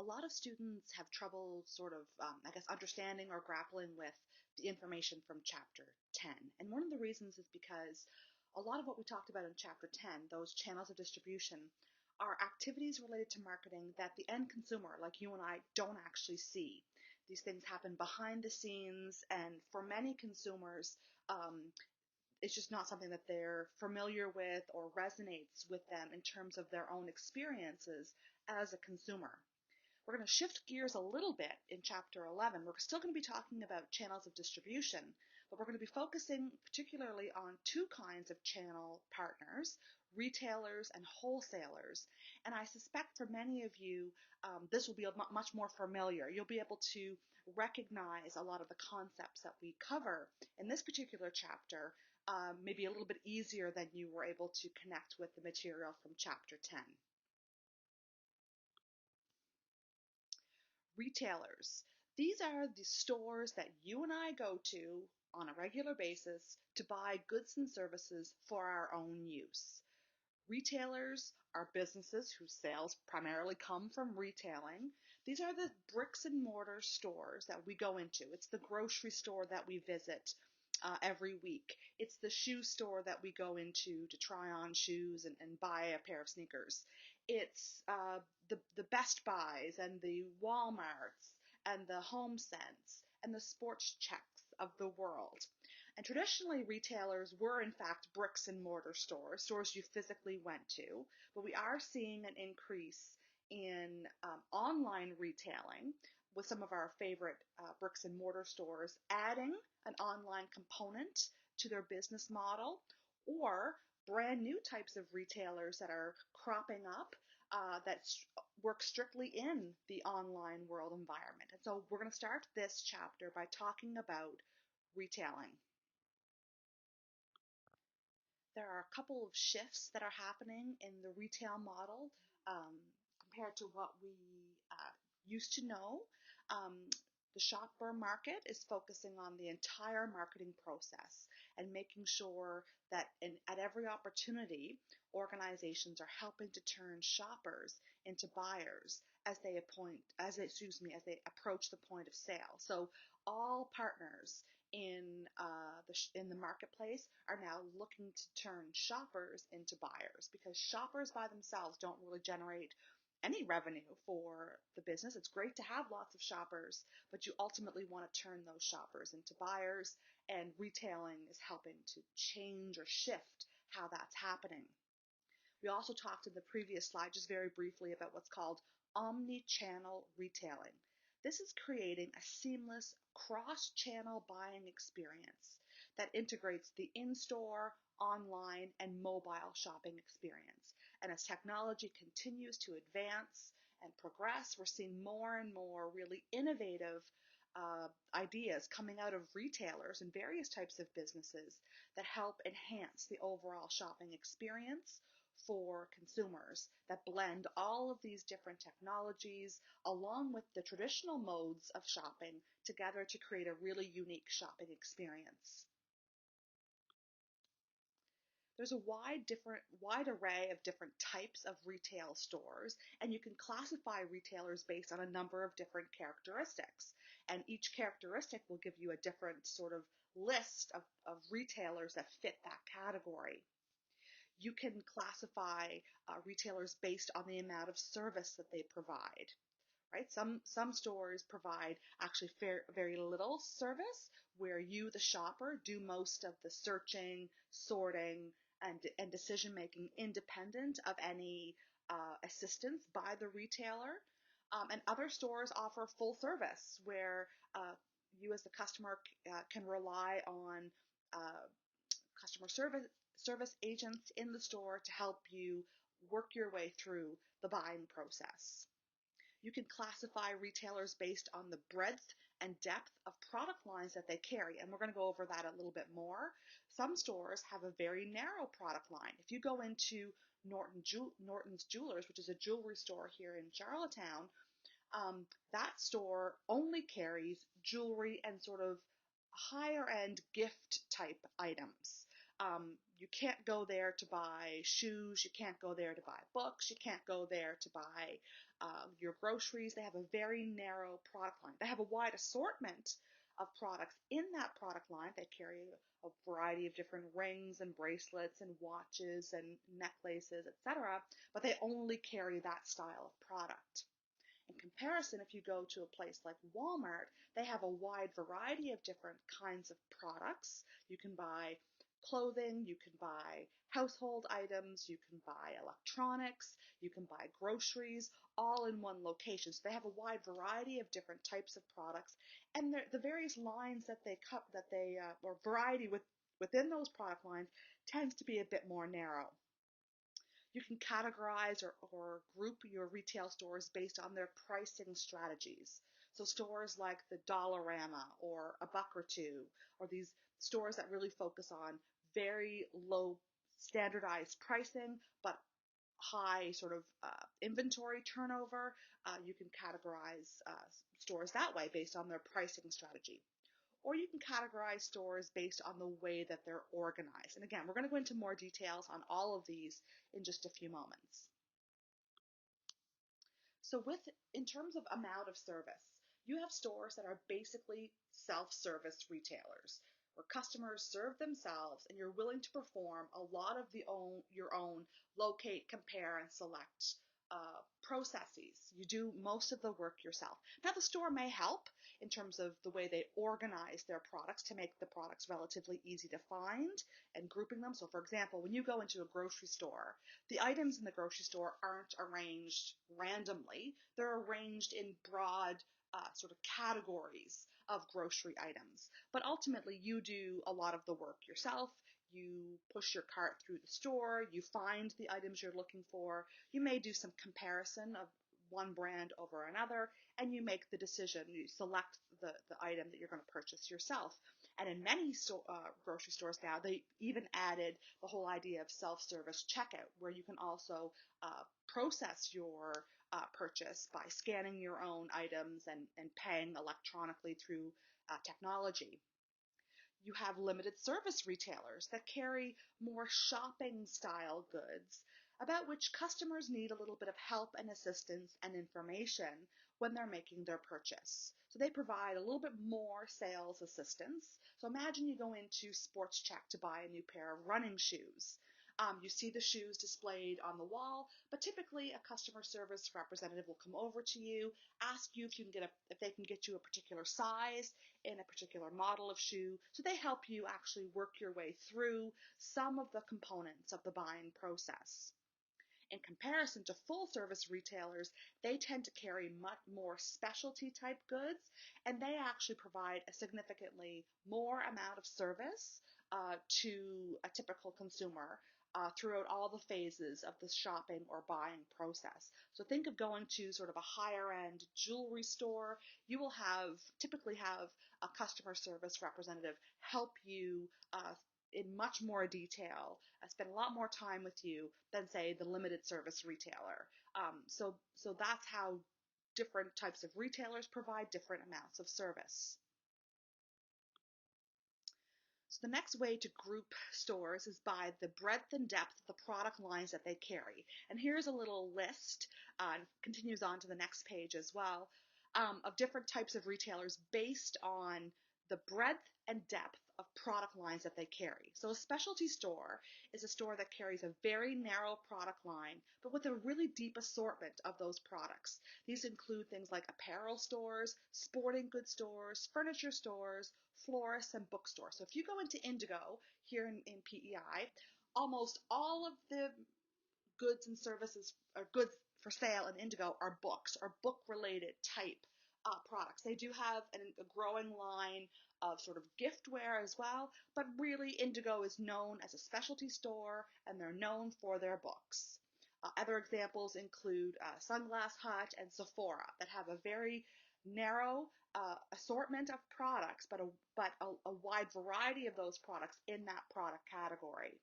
a lot of students have trouble sort of, I guess, understanding or grappling with the information from chapter 10. And one of the reasons is because a lot of what we talked about in chapter 10, those channels of distribution, are activities related to marketing that the end consumer, like you and I, don't actually see. These things happen behind the scenes, and for many consumers, it's just not something that they're familiar with or resonates with them in terms of their own experiences as a consumer. We're going to shift gears a little bit in chapter 11. We're still going to be talking about channels of distribution, but we're going to be focusing particularly on two kinds of channel partners, retailers and wholesalers. And I suspect for many of you, this will be much more familiar. You'll be able to recognize a lot of the concepts that we cover in this particular chapter, maybe a little bit easier than you were able to connect with the material from chapter 10. Retailers. These are the stores that you and I go to on a regular basis to buy goods and services for our own use. Retailers are businesses whose sales primarily come from retailing. These are the bricks and mortar stores that we go into. It's the grocery store that we visit every week. It's the shoe store that we go into to try on shoes and buy a pair of sneakers. It's the Best Buys and the Walmarts and the HomeSense and the Sports Checks of the world. And traditionally, retailers were in fact bricks and mortar stores, stores you physically went to, but we are seeing an increase in online retailing with some of our favorite bricks and mortar stores adding an online component to their business model, or brand new types of retailers that are cropping up that work strictly in the online world environment. And so we're going to start this chapter by talking about retailing. There are a couple of shifts that are happening in the retail model compared to what we used to know. The shopper market is focusing on the entire marketing process and making sure that at every opportunity, organizations are helping to turn shoppers into buyers as they approach the point of sale. So all partners in the marketplace are now looking to turn shoppers into buyers, because shoppers by themselves don't really generate any revenue for the business. It's great to have lots of shoppers, but you ultimately want to turn those shoppers into buyers, and retailing is helping to change or shift how that's happening. We also talked in the previous slide just very briefly about what's called omni-channel retailing. This is creating a seamless cross-channel buying experience that integrates the in-store, online, and mobile shopping experience. And as technology continues to advance and progress, we're seeing more and more really innovative ideas coming out of retailers and various types of businesses that help enhance the overall shopping experience for consumers, that blend all of these different technologies along with the traditional modes of shopping together to create a really unique shopping experience. There's a wide array of different types of retail stores, and you can classify retailers based on a number of different characteristics. And each characteristic will give you a different sort of list of retailers that fit that category. You can classify retailers based on the amount of service that they provide. Right? Some stores provide actually very little service, where you, the shopper, do most of the searching, sorting, and decision making independent of any assistance by the retailer. And other stores offer full service, where you as the customer can rely on customer service agents in the store to help you work your way through the buying process. You can classify retailers based on the breadth and depth of product lines that they carry, and we're going to go over that a little bit more. Some stores have a very narrow product line. If you go into Norton's Jewelers, which is a jewelry store here in Charlottetown, that store only carries jewelry and sort of higher end gift type items. You can't go there to buy shoes. You can't go there to buy books. You can't go there to buy your groceries. They have a very narrow product line. They have a wide assortment of products in that product line. They carry a variety of different rings and bracelets and watches and necklaces, etc. But they only carry that style of product. In comparison, if you go to a place like Walmart, they have a wide variety of different kinds of products. You can buy clothing, you can buy household items, you can buy electronics, you can buy groceries, all in one location. So they have a wide variety of different types of products, and the various lines that they cut, or variety within those product lines tends to be a bit more narrow. You can categorize or group your retail stores based on their pricing strategies. So stores like the Dollarama or A Buck or Two, or these stores that really focus on very low standardized pricing, but high sort of inventory turnover, you can categorize stores that way based on their pricing strategy. Or you can categorize stores based on the way that they're organized. And again, we're going to go into more details on all of these in just a few moments. So in terms of amount of service, you have stores that are basically self-service retailers where customers serve themselves and you're willing to perform a lot of your own locate, compare, and select processes. You do most of the work yourself. Now, the store may help in terms of the way they organize their products to make the products relatively easy to find and grouping them. So, for example, when you go into a grocery store, the items in the grocery store aren't arranged randomly. They're arranged in broad sort of categories of grocery items. But ultimately, you do a lot of the work yourself. You push your cart through the store, you find the items you're looking for, you may do some comparison of one brand over another, and you make the decision. You select the item that you're going to purchase yourself. And in many grocery stores now, they even added the whole idea of self-service checkout, where you can also process your purchase by scanning your own items and paying electronically through technology. You have limited service retailers that carry more shopping style goods about which customers need a little bit of help and assistance and information when they're making their purchase. So they provide a little bit more sales assistance. So imagine you go into Sports Check to buy a new pair of running shoes. You see the shoes displayed on the wall, but typically a customer service representative will come over to you, ask you if they can get you a particular size in a particular model of shoe. So they help you actually work your way through some of the components of the buying process. In comparison to full service retailers, they tend to carry much more specialty type goods, and they actually provide a significantly more amount of service to a typical consumer throughout all the phases of the shopping or buying process. So think of going to sort of a higher end jewelry store. You will typically have a customer service representative help you in much more detail, spend a lot more time with you than, say, the limited service retailer. So that's how different types of retailers provide different amounts of service. So the next way to group stores is by the breadth and depth of the product lines that they carry. And here's a little list, and continues on to the next page as well, of different types of retailers based on the breadth and depth of product lines that they carry. So a specialty store is a store that carries a very narrow product line, but with a really deep assortment of those products. These include things like apparel stores, sporting goods stores, furniture stores, florists, and bookstores. So if you go into Indigo here in PEI, almost all of the goods and services or goods for sale in Indigo are books or book related type products. They do have a growing line of sort of giftware as well, but really Indigo is known as a specialty store and they're known for their books. Other examples include Sunglass Hut and Sephora that have a very narrow assortment of products, but a wide variety of those products in that product category.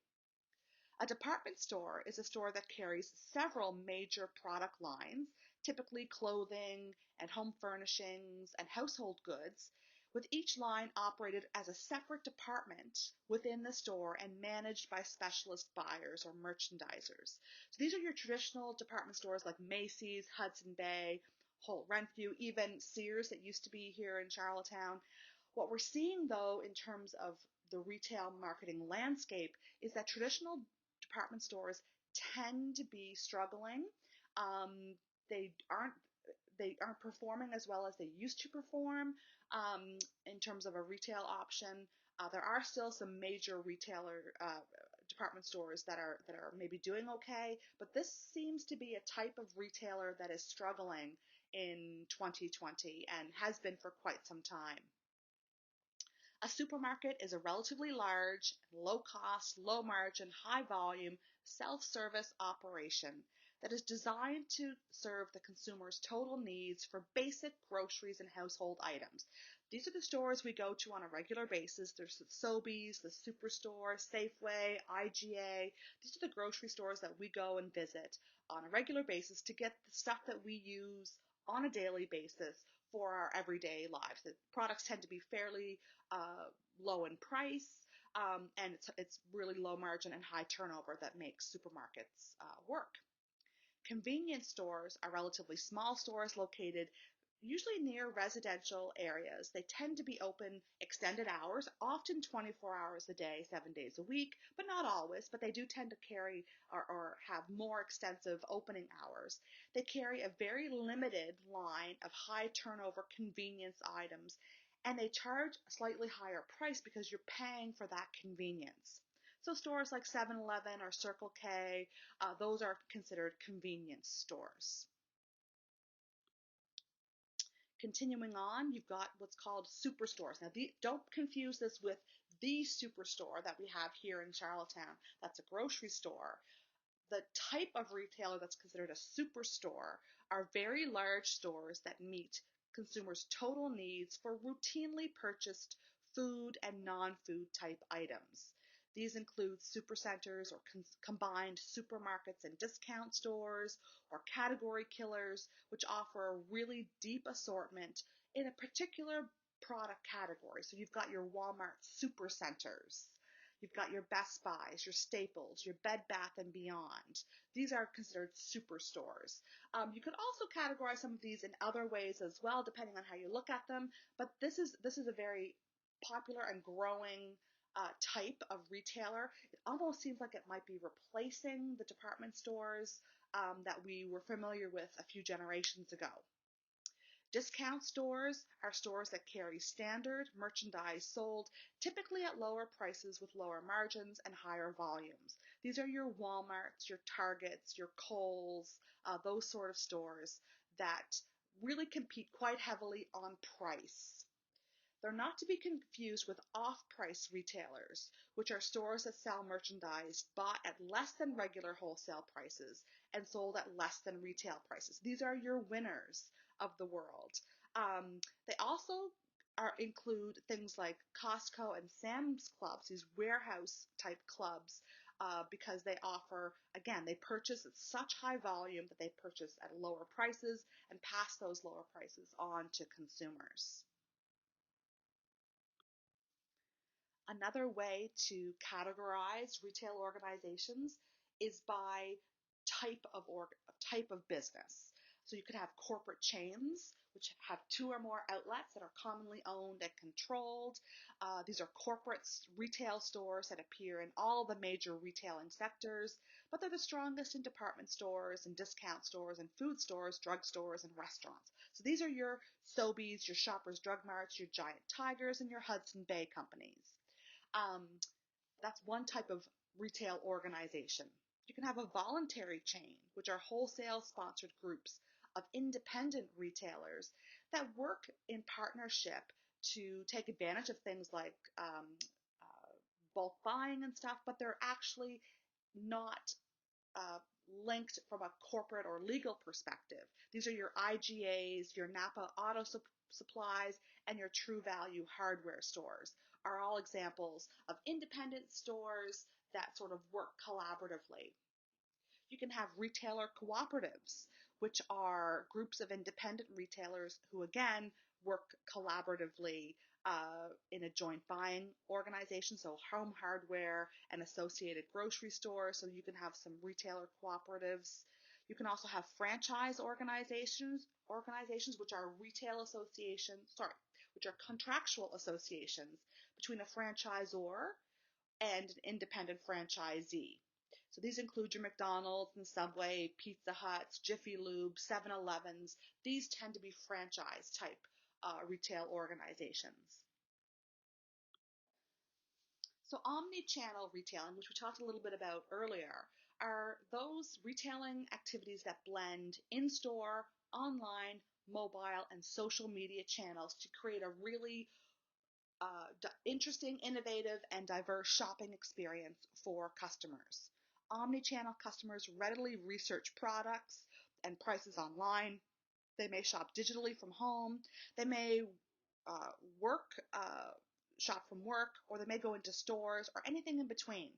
A department store is a store that carries several major product lines, typically clothing and home furnishings and household goods, with each line operated as a separate department within the store and managed by specialist buyers or merchandisers. So these are your traditional department stores like Macy's, Hudson Bay, Holt Renfrew, even Sears that used to be here in Charlottetown. What we're seeing though in terms of the retail marketing landscape is that traditional department stores tend to be struggling. Um, they aren't they aren't performing as well as they used to perform in terms of a retail option. There are still some major retailer department stores that are maybe doing okay, but this seems to be a type of retailer that is struggling in 2020 and has been for quite some time. A supermarket is a relatively large, low cost, low margin, high volume, self service operation that is designed to serve the consumer's total needs for basic groceries and household items. These are the stores we go to on a regular basis. There's the Sobeys, the Superstore, Safeway, IGA. These are the grocery stores that we go and visit on a regular basis to get the stuff that we use on a daily basis for our everyday lives. The products tend to be fairly low in price, and it's really low margin and high turnover that makes supermarkets work. Convenience stores are relatively small stores located usually near residential areas. They tend to be open extended hours, often 24 hours a day, 7 days a week, but not always, but they do tend to carry or have more extensive opening hours. They carry a very limited line of high turnover convenience items, and they charge a slightly higher price because you're paying for that convenience. So stores like 7-Eleven or Circle K, those are considered convenience stores. Continuing on, you've got what's called superstores. Now, don't confuse this with the superstore that we have here in Charlottetown. That's a grocery store. The type of retailer that's considered a superstore are very large stores that meet consumers' total needs for routinely purchased food and non-food type items. These include supercenters or combined supermarkets and discount stores or category killers, which offer a really deep assortment in a particular product category. So you've got your Walmart supercenters. You've got your Best Buys, your Staples, your Bed Bath and Beyond. These are considered superstores. You could also categorize some of these in other ways as well, depending on how you look at them. But this is a very popular and growing type of retailer. It almost seems like it might be replacing the department stores that we were familiar with a few generations ago. Discount stores are stores that carry standard merchandise sold typically at lower prices with lower margins and higher volumes. These are your Walmarts, your Targets, your Kohl's, those sort of stores that really compete quite heavily on price. They're not to be confused with off-price retailers, which are stores that sell merchandise bought at less than regular wholesale prices and sold at less than retail prices. These are your winners of the world. They also include things like Costco and Sam's Clubs, these warehouse type clubs, because they offer, again, they purchase at such high volume that they purchase at lower prices and pass those lower prices on to consumers. Another way to categorize retail organizations is by type of business. So you could have corporate chains, which have two or more outlets that are commonly owned and controlled. These are corporate retail stores that appear in all the major retailing sectors, but they're the strongest in department stores and discount stores and food stores, drug stores, and restaurants. So these are your Sobeys, your Shoppers Drug Marts, your Giant Tigers, and your Hudson Bay companies. Um, that's one type of retail organization. You can have a voluntary chain, which are wholesale sponsored groups of independent retailers that work in partnership to take advantage of things like bulk buying and stuff, but they're actually not uh, linked from a corporate or legal perspective. These are your IGAs, your Napa Auto Supplies, and your True Value hardware stores are all examples of independent stores that sort of work collaboratively. You can have retailer cooperatives, which are groups of independent retailers who, again, work collaboratively in a joint buying organization, so home hardware and associated grocery stores, so you can have some retailer cooperatives. You can also have franchise organizations which are retail associations, sorry, which are contractual associations between a franchisor and an independent franchisee. So these include your McDonald's and Subway, Pizza Huts, Jiffy Lube, 7-Elevens. These tend to be franchise type retail organizations. So omni-channel retailing, which we talked a little bit about earlier, are those retailing activities that blend in-store, online, mobile, and social media channels to create a really interesting, innovative, and diverse shopping experience for customers. Omnichannel customers readily research products and prices online. They may shop digitally from home. They may uh, work, shop from work, or they may go into stores or anything in between.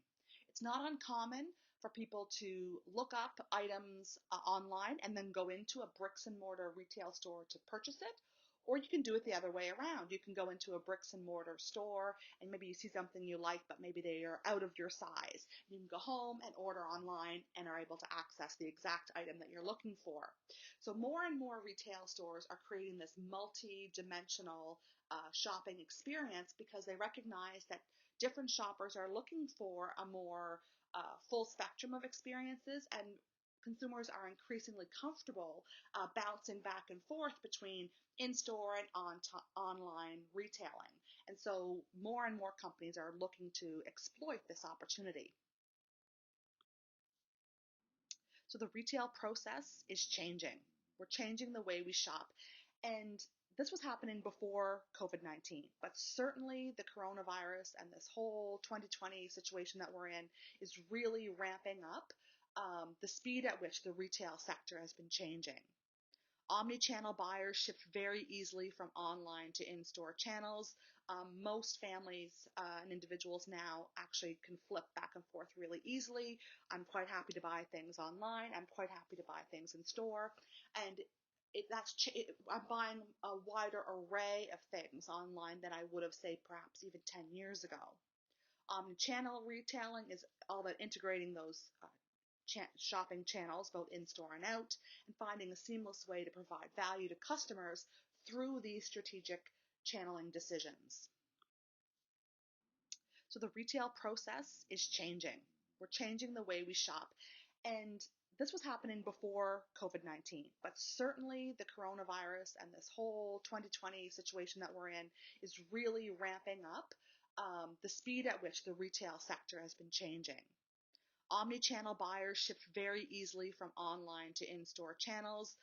It's not uncommon for people to look up items online and then go into a bricks and mortar retail store to purchase it. Or you can do it the other way around. You can go into a bricks and mortar store and maybe you see something you like, but maybe they are out of your size. You can go home and order online and are able to access the exact item that you're looking for. So more and more retail stores are creating this multi-dimensional shopping experience because they recognize that different shoppers are looking for a more full spectrum of experiences, and consumers are increasingly comfortable bouncing back and forth between in-store and online retailing. And so more and more companies are looking to exploit this opportunity. So the retail process is changing. We're changing the way we shop. And this was happening before COVID-19, but certainly the coronavirus and this whole 2020 situation that we're in is really ramping up the speed at which the retail sector has been changing. Omnichannel buyers ship very easily from online to in-store channels. Most families and individuals now actually can flip back and forth really easily. I'm quite happy to buy things online. I'm quite happy to buy things in store. And I'm buying a wider array of things online than I would have, say, perhaps even 10 years ago. Omnichannel retailing is all about integrating those shopping channels, both in-store and out, and finding a seamless way to provide value to customers through these strategic channeling decisions. So the retail process is changing. We're changing the way we shop. And this was happening before COVID-19, but certainly the coronavirus and this whole 2020 situation that we're in is really ramping up the speed at which the retail sector has been changing. Omnichannel buyers ship very easily from online to in-store channels.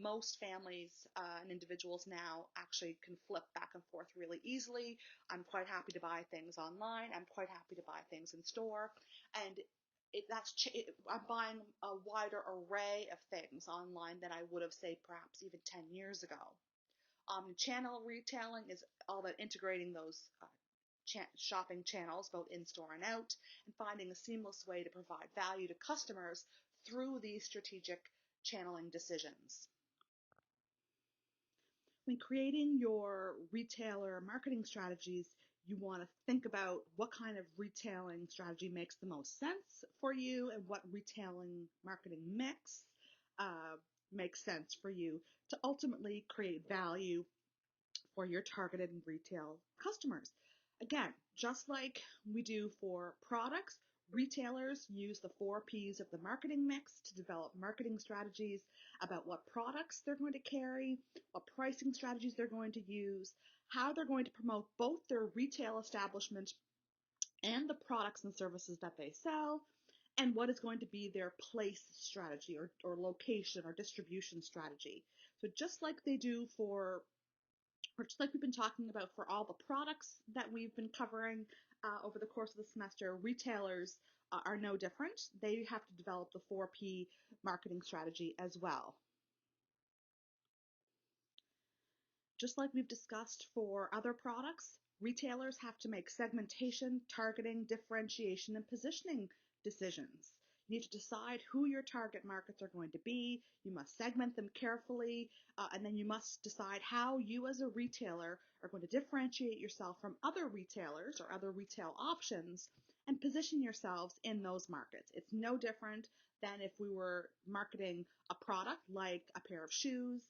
Most families and individuals now actually can flip back and forth really easily. I'm quite happy to buy things online. I'm quite happy to buy things in store. And I'm buying a wider array of things online than I would have, say, perhaps even 10 years ago. Omnichannel retailing is all about integrating those shopping channels, both in-store and out, and finding a seamless way to provide value to customers through these strategic channeling decisions. When creating your retailer marketing strategies, you want to think about what kind of retailing strategy makes the most sense for you and what retailing marketing mix makes sense for you to ultimately create value for your targeted retail customers. Again, just like we do for products, retailers use the 4 Ps of the marketing mix to develop marketing strategies about what products they're going to carry, what pricing strategies they're going to use, how they're going to promote both their retail establishment and the products and services that they sell, and what is going to be their place strategy or location or distribution strategy. So just like they do for or just like we've been talking about for all the products that we've been covering over the course of the semester, retailers are no different. They have to develop the 4P marketing strategy as well. Just like we've discussed for other products, retailers have to make segmentation, targeting, differentiation, and positioning decisions. You need to decide who your target markets are going to be. You must segment them carefully, and then you must decide how you as a retailer are going to differentiate yourself from other retailers or other retail options and position yourselves in those markets. It's no different than if we were marketing a product like a pair of shoes.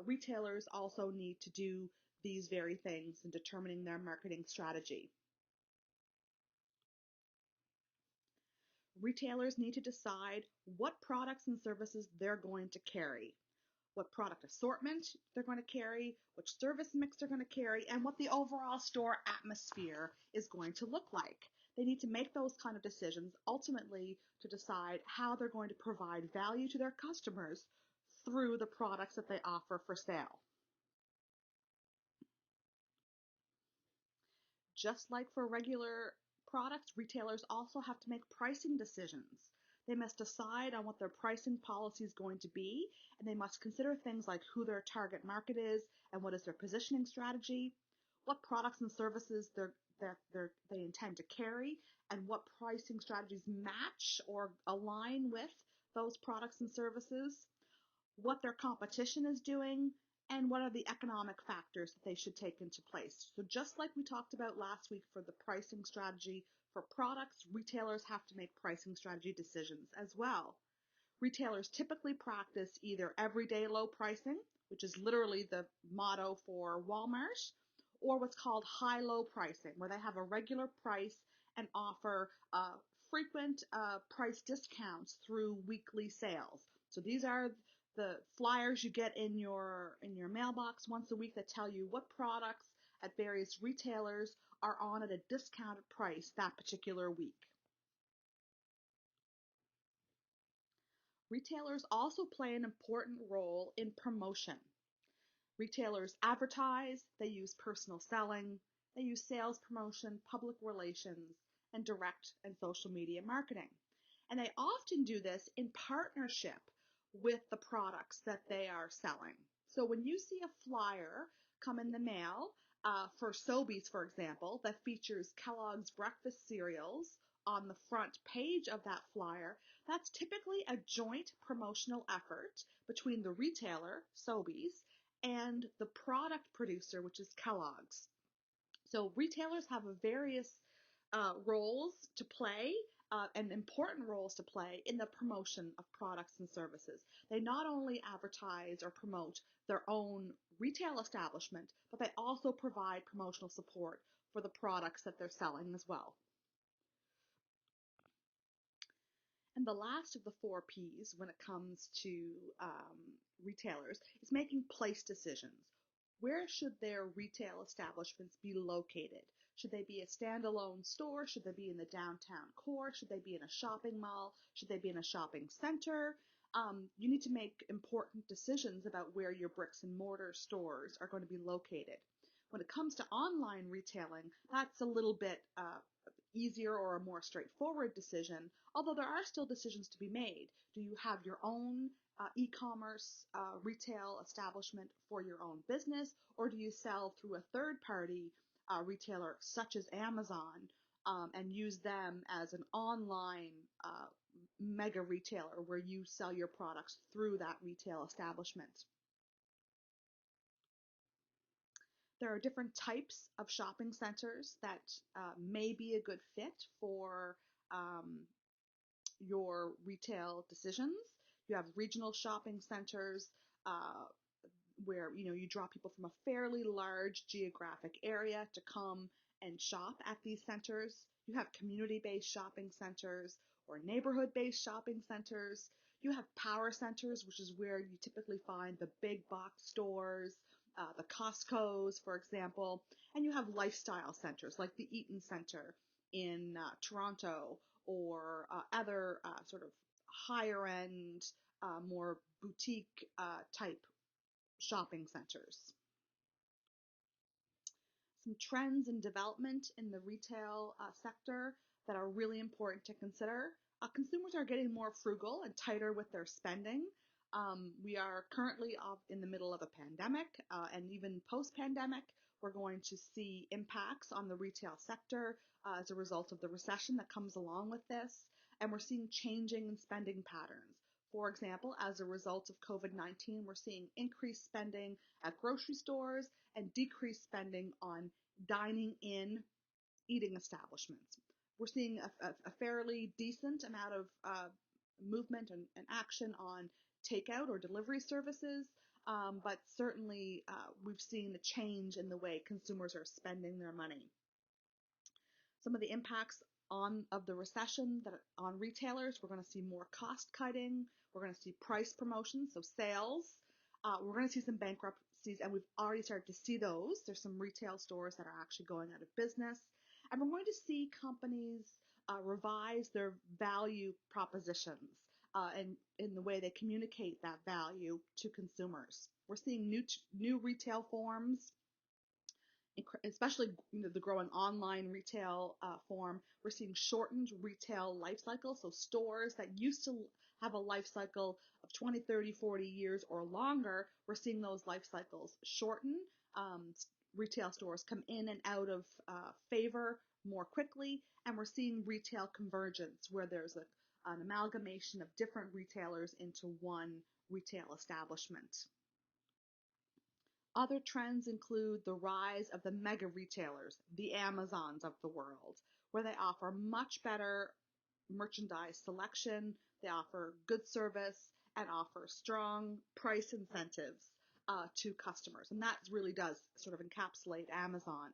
Retailers also need to do these very things in determining their marketing strategy. Retailers need to decide what products and services they're going to carry, what product assortment they're going to carry, which service mix they're going to carry, and what the overall store atmosphere is going to look like. They need to make those kind of decisions ultimately to decide how they're going to provide value to their customers through the products that they offer for sale. Just like for regular products, retailers also have to make pricing decisions. They must decide on what their pricing policy is going to be, and they must consider things like who their target market is and what is their positioning strategy, what products and services they intend to carry, and what pricing strategies match or align with those products and services, what their competition is doing, and what are the economic factors that they should take into place. So just like we talked about last week for the pricing strategy for products, retailers have to make pricing strategy decisions as well. Retailers typically practice either everyday low pricing, which is literally the motto for Walmart, or what's called high-low pricing, where they have a regular price and offer frequent price discounts through weekly sales. So these are the flyers you get in your mailbox once a week that tell you what products at various retailers are on at a discounted price that particular week. Retailers also play an important role in promotion. Retailers advertise, they use personal selling, they use sales promotion, public relations, and direct and social media marketing. And they often do this in partnership with the products that they are selling. So when you see a flyer come in the mail for Sobeys, for example, that features Kellogg's breakfast cereals on the front page of that flyer, that's typically a joint promotional effort between the retailer, Sobeys, and the product producer, which is Kellogg's. So retailers have various roles to play and important roles to play in the promotion of products and services. They not only advertise or promote their own retail establishment, but they also provide promotional support for the products that they're selling as well. And the last of the 4 Ps when it comes to retailers is making place decisions. Where should their retail establishments be located? Should they be a standalone store? Should they be in the downtown core? Should they be in a shopping mall? Should they be in a shopping center? You need to make important decisions about where your bricks and mortar stores are going to be located. When it comes to online retailing, that's a little bit easier or a more straightforward decision, although there are still decisions to be made. Do you have your own e-commerce retail establishment for your own business, or do you sell through a third-party retailer such as Amazon and use them as an online mega retailer where you sell your products through that retail establishment? There are different types of shopping centers that may be a good fit for your retail decisions. You have regional shopping centers where you draw people from a fairly large geographic area to come and shop at these centers. You have community-based shopping centers or neighborhood-based shopping centers. You have power centers, which is where you typically find the big box stores, the Costco's, for example, and you have lifestyle centers like the Eaton Center in Toronto or other sort of higher end, more boutique type shopping centers. Some trends and development in the retail sector that are really important to consider. Consumers are getting more frugal and tighter with their spending. We are currently in the middle of a pandemic, and even post-pandemic, we're going to see impacts on the retail sector as a result of the recession that comes along with this. and we're seeing changing in spending patterns. For example, as a result of COVID-19, we're seeing increased spending at grocery stores and decreased spending on dining in eating establishments. We're seeing a fairly decent amount of movement and action on takeout or delivery services, but certainly we've seen a change in the way consumers are spending their money. Some of the impacts of the recession on retailers, we're going to see more cost cutting, we're going to see price promotions, so sales, we're going to see some bankruptcies, and we've already started to see those. There's some retail stores that are actually going out of business, and we're going to see companies revise their value propositions and in the way they communicate that value to consumers. We're seeing new retail forms, especially the growing online retail form. We're seeing shortened retail life cycles, so stores that used to have a life cycle of 20, 30, 40 years or longer, we're seeing those life cycles shorten. Retail stores come in and out of favor more quickly, and we're seeing retail convergence, where there's an amalgamation of different retailers into one retail establishment. Other trends include the rise of the mega retailers, the Amazons of the world, where they offer much better merchandise selection, they offer good service, and offer strong price incentives to customers. And that really does sort of encapsulate Amazon.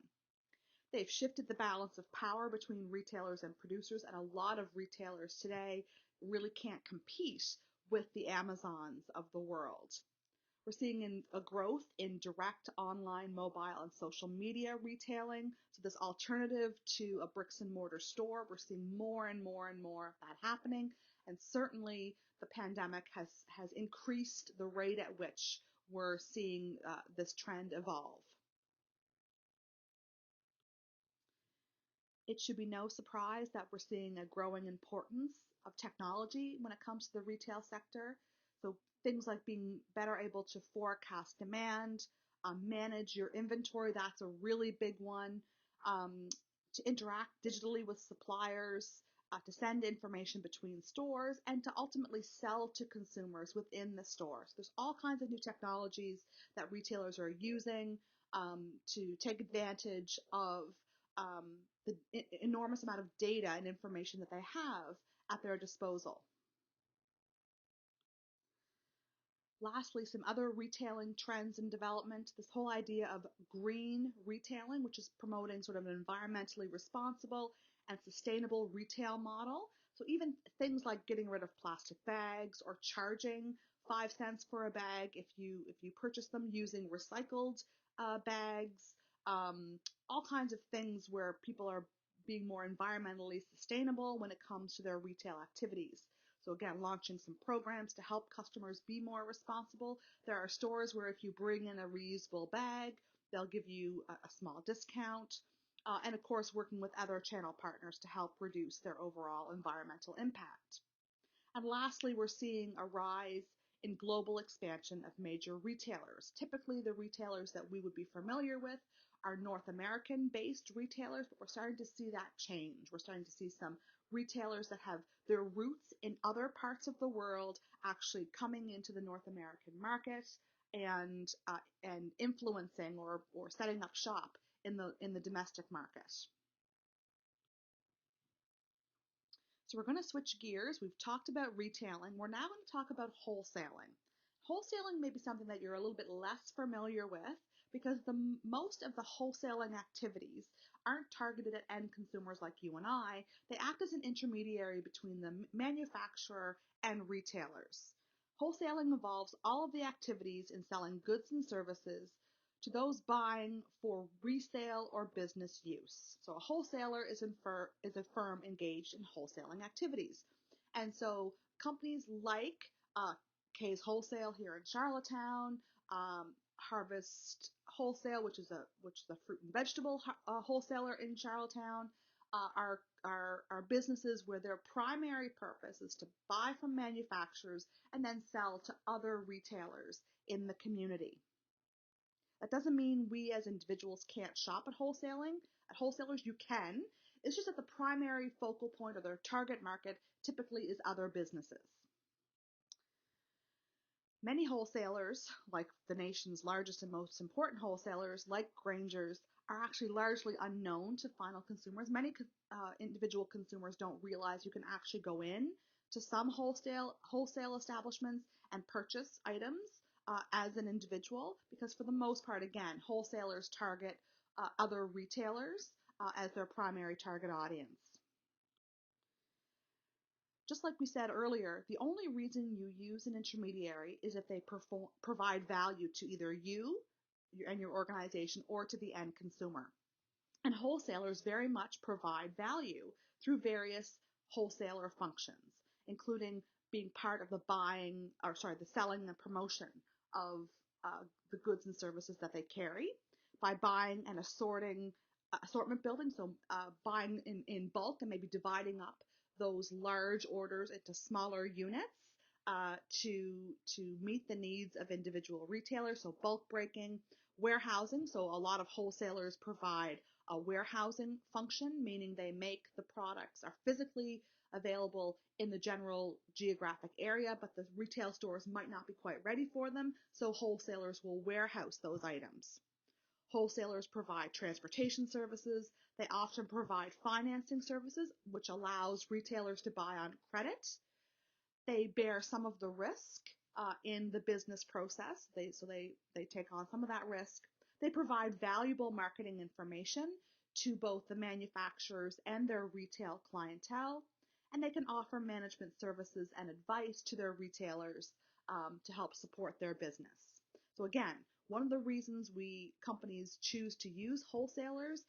They've shifted the balance of power between retailers and producers, and a lot of retailers today really can't compete with the Amazons of the world. We're seeing a growth in direct online, mobile, and social media retailing. So this alternative to a bricks and mortar store, we're seeing more and more and more of that happening. And certainly the pandemic has increased the rate at which we're seeing this trend evolve. It should be no surprise that we're seeing a growing importance of technology when it comes to the retail sector. So things like being better able to forecast demand, manage your inventory, that's a really big one, to interact digitally with suppliers, to send information between stores, and to ultimately sell to consumers within the stores. There's all kinds of new technologies that retailers are using to take advantage of the enormous amount of data and information that they have at their disposal. Lastly, some other retailing trends and development. This whole idea of green retailing, which is promoting sort of an environmentally responsible and sustainable retail model. So even things like getting rid of plastic bags or charging 5 cents for a bag if you purchase them using recycled bags. All kinds of things where people are being more environmentally sustainable when it comes to their retail activities. So again, launching some programs to help customers be more responsible. There are stores where if you bring in a reusable bag, they'll give you a small discount. And of course, working with other channel partners to help reduce their overall environmental impact. And lastly, we're seeing a rise in global expansion of major retailers. Typically, the retailers that we would be familiar with are North American-based retailers, but we're starting to see that change. We're starting to see some retailers that have their roots in other parts of the world actually coming into the North American market and influencing or setting up shop in the domestic market. So we're going to switch gears. We've talked about retailing. We're now going to talk about wholesaling. Wholesaling may be something that you're a little bit less familiar with because most of the wholesaling activities aren't targeted at end consumers like you and I. They act as an intermediary between the manufacturer and retailers. Wholesaling involves all of the activities in selling goods and services to those buying for resale or business use. So a wholesaler is a firm engaged in wholesaling activities. And so companies like Kay's Wholesale here in Charlottetown, Harvest Wholesale, which is a fruit and vegetable wholesaler in Charlottetown, are businesses where their primary purpose is to buy from manufacturers and then sell to other retailers in the community. That doesn't mean we as individuals can't shop at wholesaling. At wholesalers, you can. It's just that the primary focal point of their target market typically is other businesses. Many wholesalers, like the nation's largest and most important wholesalers, like Grainger's, are actually largely unknown to final consumers. Many individual consumers don't realize you can actually go in to some wholesale establishments and purchase items as an individual, because for the most part, again, wholesalers target other retailers as their primary target audience. Just like we said earlier, the only reason you use an intermediary is if they provide value to either you and your organization or to the end consumer. And wholesalers very much provide value through various wholesaler functions, including being part of the selling and promotion of the goods and services that they carry, by buying and assortment building, so buying in bulk and maybe dividing up those large orders into smaller units to meet the needs of individual retailers, so bulk breaking, warehousing, so a lot of wholesalers provide a warehousing function, meaning they make the products are physically available in the general geographic area, but the retail stores might not be quite ready for them, so wholesalers will warehouse those items. Wholesalers provide transportation services. They often provide financing services, which allows retailers to buy on credit. They bear some of the risk in the business process. They take on some of that risk. They provide valuable marketing information to both the manufacturers and their retail clientele, and they can offer management services and advice to their retailers to help support their business. So again, one of the reasons companies choose to use wholesalers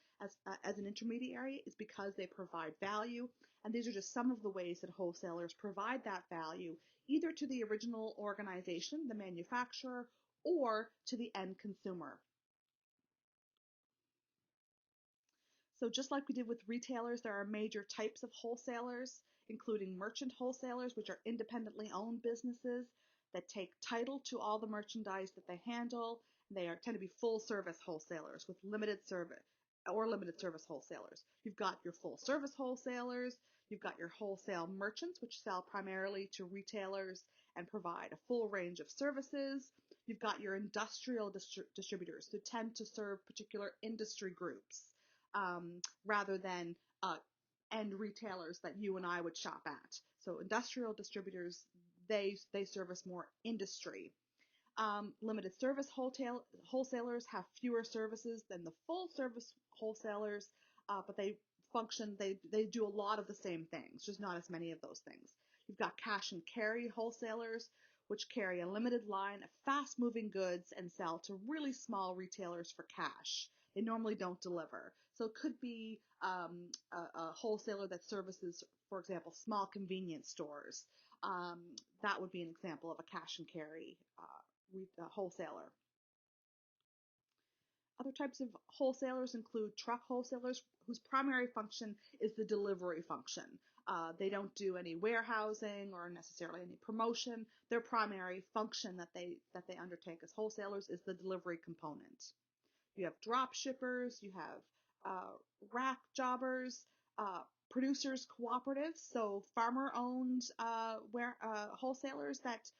as an intermediary is because they provide value, and these are just some of the ways that wholesalers provide that value, either to the original organization, the manufacturer, or to the end consumer. So just like we did with retailers, there are major types of wholesalers, including merchant wholesalers, which are independently owned businesses that take title to all the merchandise that they handle. They tend to be full service wholesalers with limited service wholesalers. You've got your full service wholesalers, you've got your wholesale merchants, which sell primarily to retailers and provide a full range of services. You've got your industrial distributors who tend to serve particular industry groups rather than end retailers that you and I would shop at. So industrial distributors, they service more industry. Limited service wholesalers have fewer services than the full service wholesalers, but they do a lot of the same things, just not as many of those things. You've got cash and carry wholesalers, which carry a limited line of fast moving goods and sell to really small retailers for cash. They normally don't deliver. So it could be a wholesaler that services, for example, small convenience stores. That would be an example of a cash and carry wholesaler. Other types of wholesalers include truck wholesalers, whose primary function is the delivery function. They don't do any warehousing or necessarily any promotion. Their primary function that they undertake as wholesalers is the delivery component. You have drop shippers, you have rack jobbers, producers cooperatives, so farmer-owned wholesalers that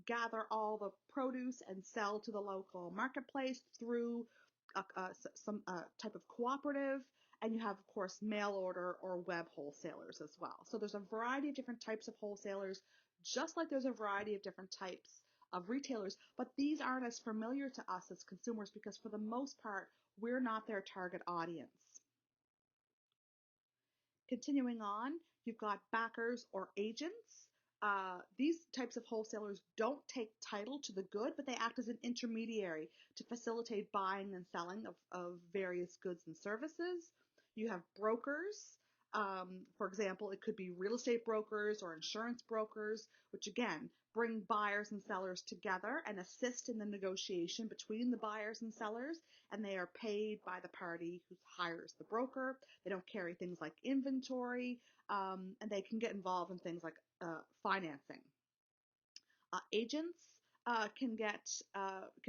gather all the produce and sell to the local marketplace through some type of cooperative. And you have, of course, mail order or web wholesalers as well. So there's a variety of different types of wholesalers, just like there's a variety of different types of retailers, but these aren't as familiar to us as consumers because for the most part, we're not their target audience. Continuing on, you've got backers or agents. These types of wholesalers don't take title to the good, but they act as an intermediary to facilitate buying and selling of various goods and services. You have brokers. For example, it could be real estate brokers or insurance brokers, which again, bring buyers and sellers together and assist in the negotiation between the buyers and sellers, and they are paid by the party who hires the broker. They don't carry things like inventory, and they can get involved in things like financing. Agents can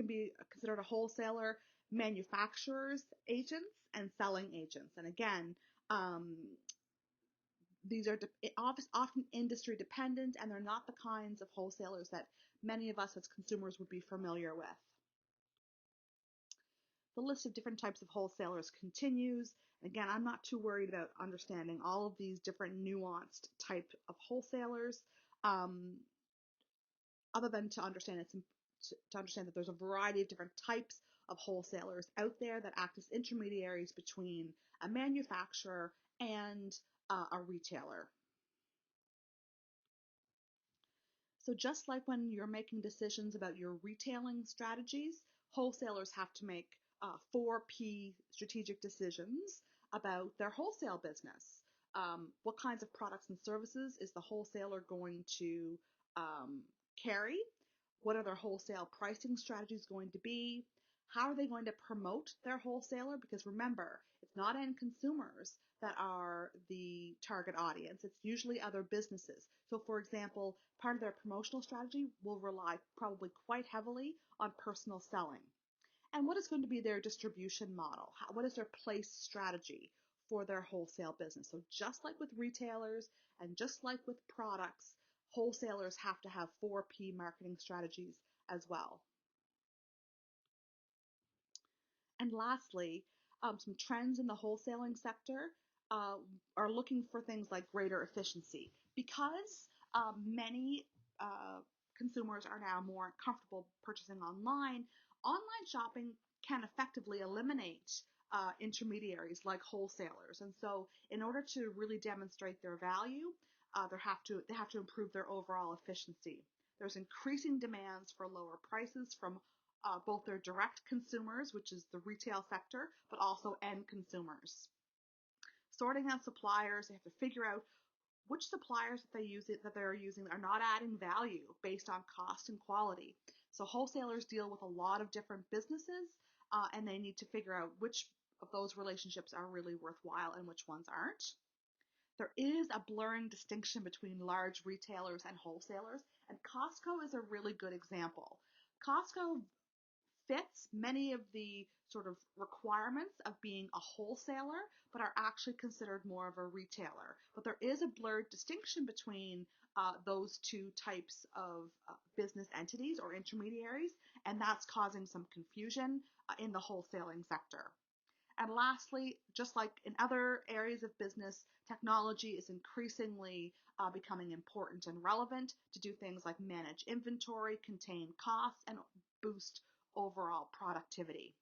be considered a wholesaler, manufacturers agents, and selling agents. And again, These are often industry dependent, and they're not the kinds of wholesalers that many of us as consumers would be familiar with. The list of different types of wholesalers continues. Again, I'm not too worried about understanding all of these different nuanced type of wholesalers, other than to understand that there's a variety of different types of wholesalers out there that act as intermediaries between a manufacturer and a retailer. So just like when you're making decisions about your retailing strategies, wholesalers have to make 4P strategic decisions about their wholesale business. What kinds of products and services is the wholesaler going to carry? What are their wholesale pricing strategies going to be? How are they going to promote their wholesaler? Because remember, it's not end consumers that are the target audience. It's usually other businesses. So for example, part of their promotional strategy will rely probably quite heavily on personal selling. And what is going to be their distribution model? What is their place strategy for their wholesale business? So just like with retailers and just like with products, wholesalers have to have 4P marketing strategies as well. And lastly, some trends in the wholesaling sector are looking for things like greater efficiency. Because many consumers are now more comfortable purchasing online, online shopping can effectively eliminate intermediaries like wholesalers. And so in order to really demonstrate their value, they have to improve their overall efficiency. There's increasing demands for lower prices from both their direct consumers, which is the retail sector, but also end consumers. Sorting out suppliers, they have to figure out which suppliers that they're using are not adding value based on cost and quality. So wholesalers deal with a lot of different businesses, and they need to figure out which of those relationships are really worthwhile and which ones aren't. There is a blurring distinction between large retailers and wholesalers, and Costco is a really good example. Costco fits many of the sort of requirements of being a wholesaler, but are actually considered more of a retailer. But there is a blurred distinction between those two types of business entities or intermediaries, and that's causing some confusion in the wholesaling sector. And lastly, just like in other areas of business, technology is increasingly becoming important and relevant to do things like manage inventory, contain costs, and boost overall productivity.